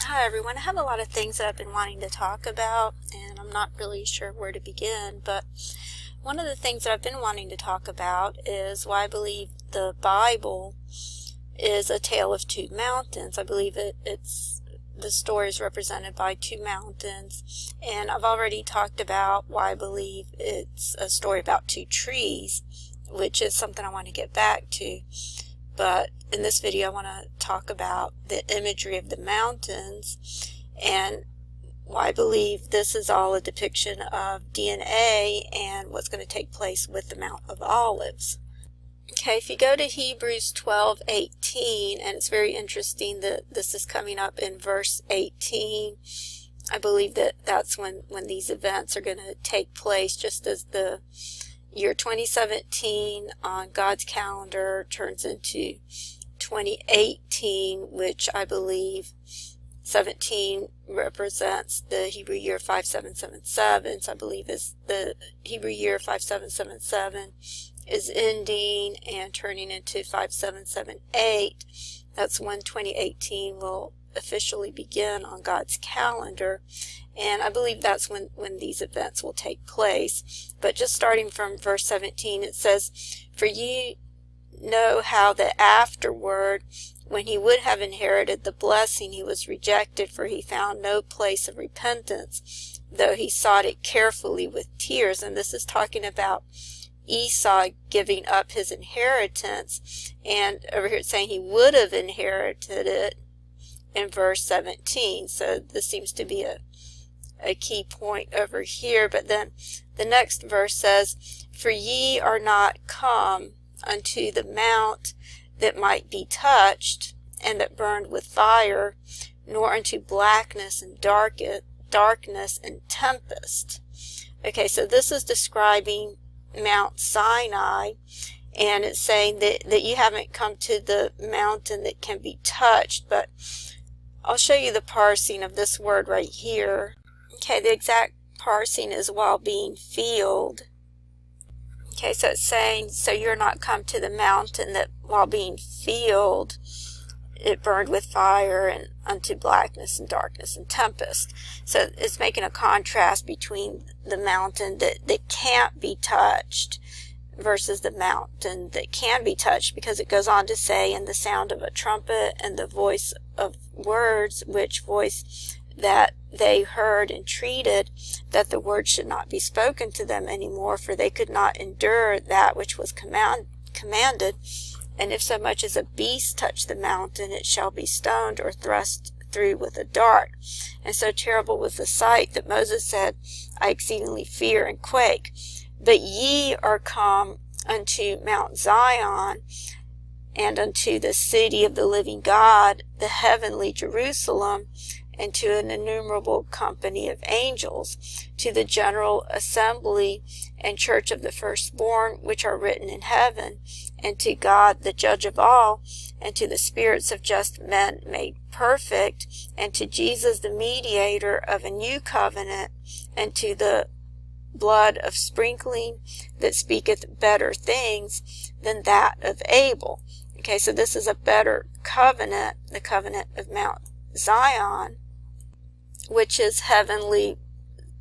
Hi everyone. I have a lot of things that I've been wanting to talk about, and I'm not really sure where to begin, but one of the things that I've been wanting to talk about is why I believe the Bible is a tale of two mountains. I believe the story is represented by two mountains, and I've already talked about why I believe it's a story about two trees, which is something I want to get back to. But in this video, I want to talk about the imagery of the mountains and why I believe this is all a depiction of DNA and what's going to take place with the Mount of Olives. Okay, if you go to Hebrews 12:18, and it's very interesting that this is coming up in verse 18. I believe that that's when these events are going to take place, just as the year 2017 on God's calendar turns into 2018, which I believe 17 represents the Hebrew year 5777. So I believe is the Hebrew year 5777 is ending and turning into 5778. That's when 2018 will officially begin on God's calendar. And I believe that's when these events will take place. But just starting from verse 17, it says, "For ye know how that afterward, when he would have inherited the blessing, he was rejected, for he found no place of repentance, though he sought it carefully with tears." And this is talking about Esau giving up his inheritance. And over here it's saying he would have inherited it in verse 17. So this seems to be a key point over here. But then the next verse says, "For ye are not come unto the mount that might be touched, and that burned with fire, nor unto blackness and darkness and tempest." Okay, so this is describing Mount Sinai, and it's saying that you haven't come to the mountain that can be touched. But I'll show you the parsing of this word right here. Okay, the exact parsing is while being filled. Okay, so it's saying, so you're not come to the mountain that while being filled, it burned with fire and unto blackness and darkness and tempest. So it's making a contrast between the mountain that can't be touched versus the mountain that can be touched, because it goes on to say, "In the sound of a trumpet and the voice of words, which voice that they heard entreated that the word should not be spoken to them anymore, for they could not endure that which was commanded. And if so much as a beast touch the mountain, it shall be stoned or thrust through with a dart. And so terrible was the sight that Moses said, I exceedingly fear and quake. But ye are come unto Mount Zion, and unto the city of the living God, the heavenly Jerusalem, and to an innumerable company of angels, to the general assembly and church of the firstborn, which are written in heaven, and to God the judge of all, and to the spirits of just men made perfect, and to Jesus the mediator of a new covenant, and to the blood of sprinkling that speaketh better things than that of Abel." Okay, so this is a better covenant, the covenant of Mount Zion, which is heavenly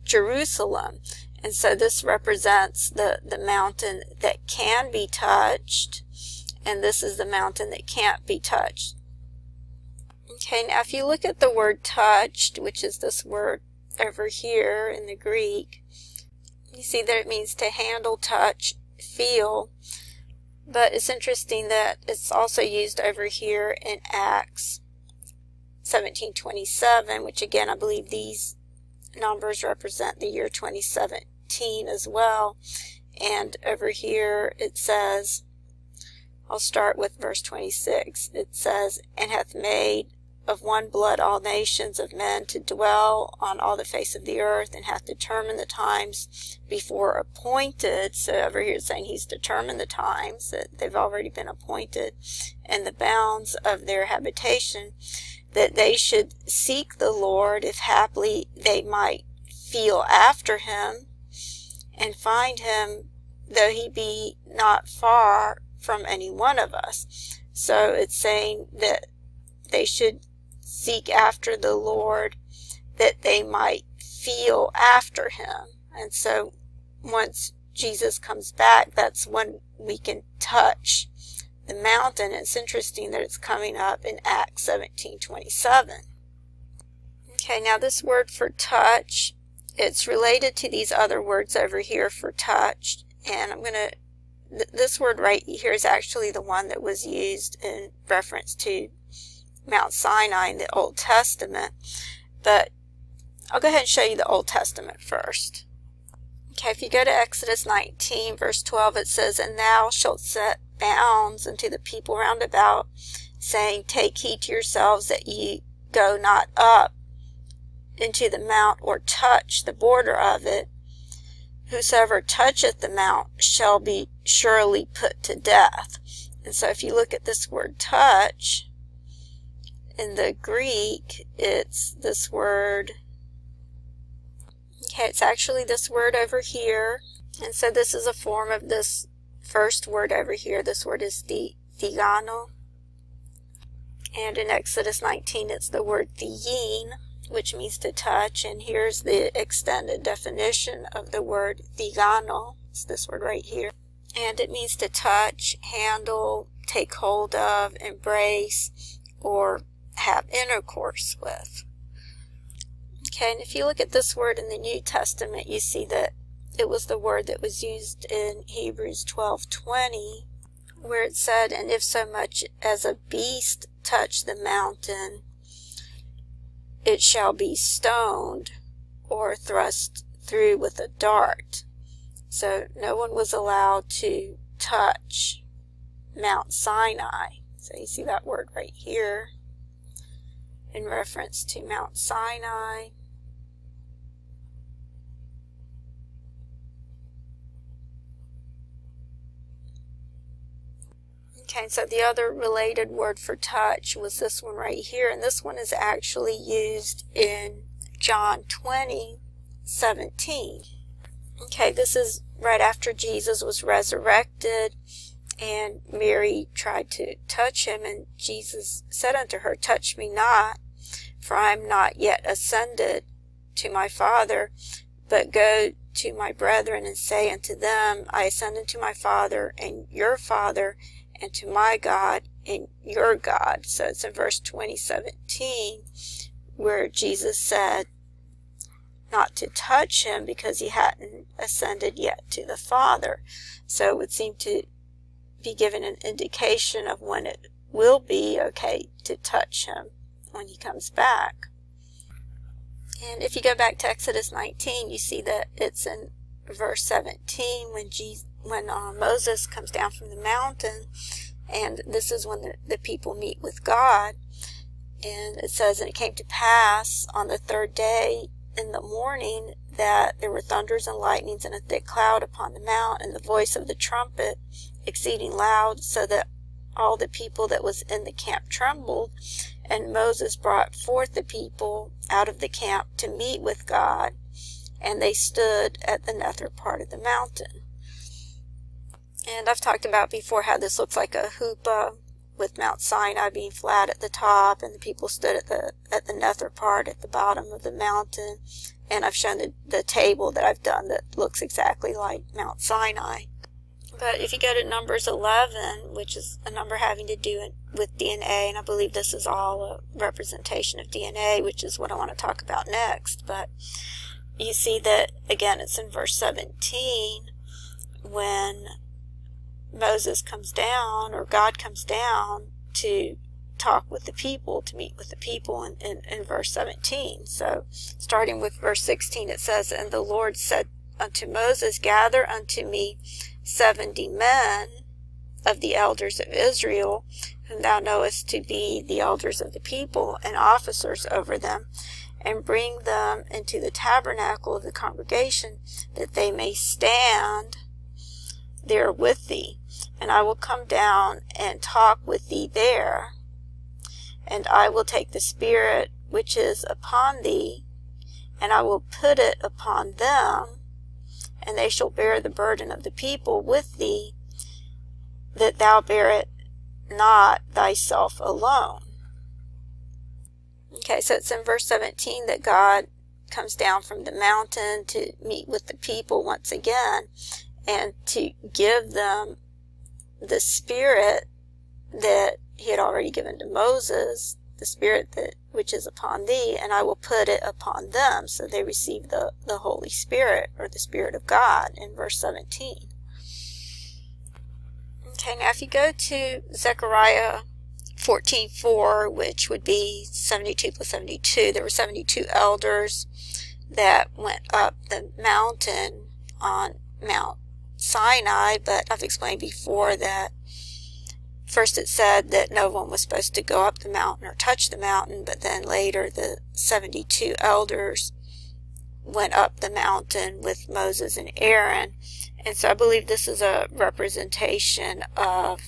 Jerusalem. And so this represents the mountain that can be touched, and this is the mountain that can't be touched. Okay, now if you look at the word touched, which is this word over here in the Greek, you see that it means to handle, touch, feel. But it's interesting that it's also used over here in Acts 17:27, which again I believe these numbers represent the year 2017 as well. And over here it says, I'll start with verse 26. It says, "And hath made of one blood all nations of men to dwell on all the face of the earth, and hath determined the times before appointed." So over here it's saying he's determined the times, that they've already been appointed, "and the bounds of their habitation, that they should seek the Lord, if haply they might feel after him, and find him, though he be not far from any one of us." So it's saying that they should seek after the Lord, that they might feel after him. And so once Jesus comes back, that's when we can touch the mountain. It's interesting that it's coming up in Acts 17:27. Okay, now this word for touch, it's related to these other words over here for touch. And this word right here is actually the one that was used in reference to Mount Sinai in the Old Testament. But I'll go ahead and show you the Old Testament first. Okay, if you go to Exodus 19, verse 12, it says, "And thou shalt set bounds unto the people round about, saying, Take heed to yourselves that ye go not up into the mount, or touch the border of it. Whosoever toucheth the mount shall be surely put to death." And so if you look at this word touch, in the Greek, it's this word. Okay, it's actually this word over here. And so this is a form of this first word over here. This word is thigano. And in Exodus 19, it's the word thein, which means to touch. And here's the extended definition of the word thigano. It's this word right here. And it means to touch, handle, take hold of, embrace, or have intercourse with. Okay, and if you look at this word in the New Testament, you see that it was the word that was used in Hebrews 12:20, where it said, "And if so much as a beast touch the mountain, it shall be stoned or thrust through with a dart." So no one was allowed to touch Mount Sinai. So you see that word right here in reference to Mount Sinai. Okay, so the other related word for touch was this one right here, and this one is actually used in John 20:17. Okay, this is right after Jesus was resurrected, and Mary tried to touch him, and Jesus said unto her, "Touch me not, for I am not yet ascended to my Father, but go to my brethren and say unto them, I ascend unto my Father and your Father, and to my God and your God." So it's in verse 20:17 where Jesus said not to touch him because he hadn't ascended yet to the Father. So it would seem to be given an indication of when it will be okay to touch him when he comes back. And if you go back to Exodus 19, you see that it's in verse 17 when Moses comes down from the mountain, and this is when the people meet with God. And it says, "And it came to pass on the third day in the morning that there were thunders and lightnings and a thick cloud upon the mount, and the voice of the trumpet exceeding loud, so that all the people that was in the camp trembled. And Moses brought forth the people out of the camp to meet with God, and they stood at the nether part of the mountain." And I've talked about before how this looks like a hoopah, with Mount Sinai being flat at the top, and the people stood at the nether part at the bottom of the mountain. And I've shown the table that I've done that looks exactly like Mount Sinai. But if you go to Numbers 11, which is a number having to do with DNA, and I believe this is all a representation of DNA, which is what I want to talk about next. But you see that, again, it's in verse 17, when Moses comes down, or God comes down to talk with the people, to meet with the people in verse 17. So starting with verse 16, it says, "And the Lord said unto Moses, Gather unto me 70 men of the elders of Israel, whom thou knowest to be the elders of the people, and officers over them, and bring them into the tabernacle of the congregation, that they may stand there with thee. And I will come down and talk with thee there. And I will take the Spirit which is upon thee, and I will put it upon them, and they shall bear the burden of the people with thee, that thou bear it not thyself alone." Okay, so it's in verse 17 that God comes down from the mountain to meet with the people once again and to give them the Spirit that he had already given to Moses, the Spirit which is upon thee, and I will put it upon them. So they receive the Holy Spirit, or the Spirit of God, in verse 17. Okay, now if you go to Zechariah 14:4, which would be 72 plus 72, there were 72 elders that went up the mountain on Mount Sinai, but I've explained before that first it said that no one was supposed to go up the mountain or touch the mountain, but then later the 72 elders went up the mountain with Moses and Aaron. And so I believe this is a representation of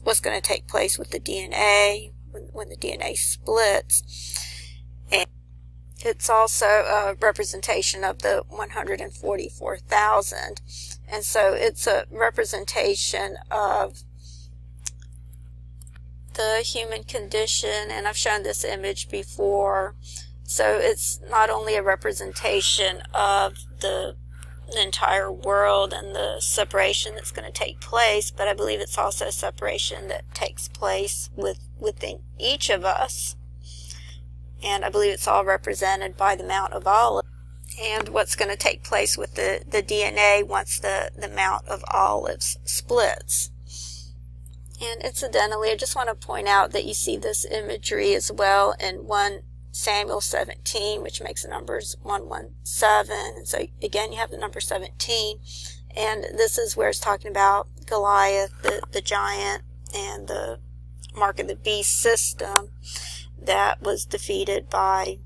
what's going to take place with the DNA when the DNA splits. And it's also a representation of the 144,000. And so it's a representation of the human condition, and I've shown this image before. So it's not only a representation of the entire world and the separation that's going to take place, but I believe it's also a separation that takes place within each of us. And I believe it's all represented by the Mount of Olives and what's going to take place with the DNA once the Mount of Olives splits. And incidentally, I just want to point out that you see this imagery as well in 1 Samuel 17, which makes the numbers 117. And so again, you have the number 17. And this is where it's talking about Goliath, the giant, and the mark of the beast system that was defeated by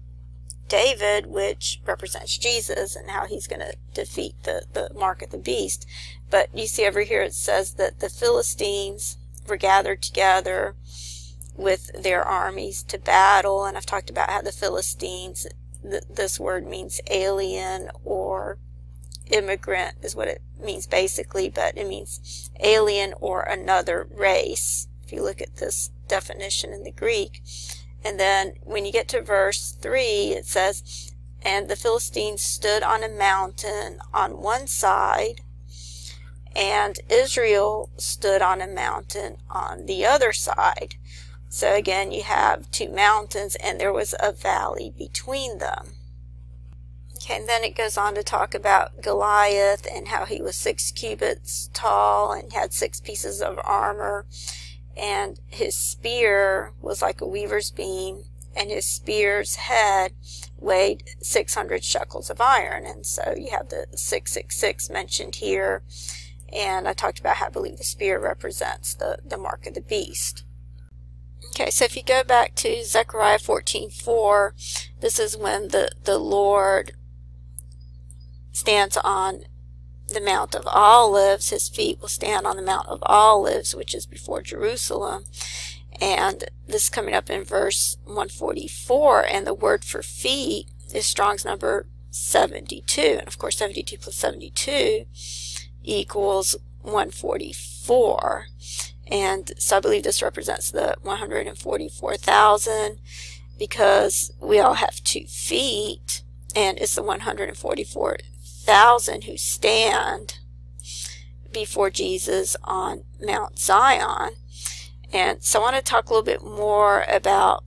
David, which represents Jesus, and how he's going to defeat the mark of the beast. But you see over here it says that the Philistines were gathered together with their armies to battle, and I've talked about how the Philistines, this word means alien or immigrant is what it means basically, but it means alien or another race, if you look at this definition in the Greek. And then when you get to verse 3, it says, and the Philistines stood on a mountain on one side, and Israel stood on a mountain on the other side. So again, you have two mountains, and there was a valley between them. Okay, and then it goes on to talk about Goliath and how he was 6 cubits tall and had 6 pieces of armor, and his spear was like a weaver's beam, and his spear's head weighed 600 shekels of iron. And so you have the 666 mentioned here. And I talked about how I believe the spear represents the mark of the beast. Okay, so if you go back to Zechariah 14:4, this is when the Lord stands on the Mount of Olives. His feet will stand on the Mount of Olives, which is before Jerusalem. And this is coming up in verse 144, and the word for feet is Strong's number 72. And of course, 72 plus 72 equals 144. And so I believe this represents the 144,000 because we all have 2 feet, and it's the 144,000 who stand before Jesus on Mount Zion. And so I want to talk a little bit more about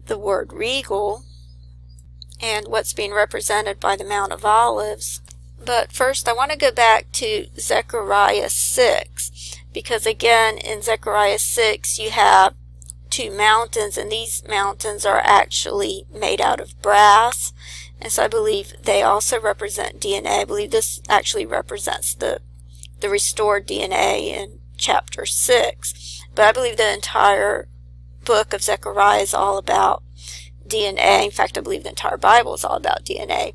the word regal and what's being represented by the Mount of Olives. But first, I want to go back to Zechariah 6, because again, in Zechariah 6, you have 2 mountains, and these mountains are actually made out of brass. And so I believe they also represent DNA. I believe this actually represents the restored DNA in chapter 6. But I believe the entire book of Zechariah is all about DNA. In fact, I believe the entire Bible is all about DNA.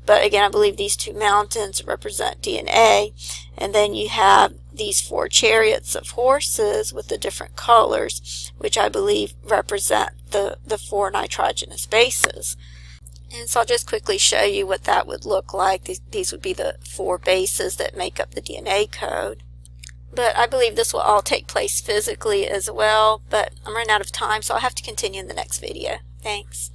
But again, I believe these 2 mountains represent DNA. And then you have these 4 chariots of horses with the different colors, which I believe represent the 4 nitrogenous bases. And so I'll just quickly show you what that would look like. These would be the 4 bases that make up the DNA code. But I believe this will all take place physically as well, but I'm running out of time, so I'll have to continue in the next video. Thanks.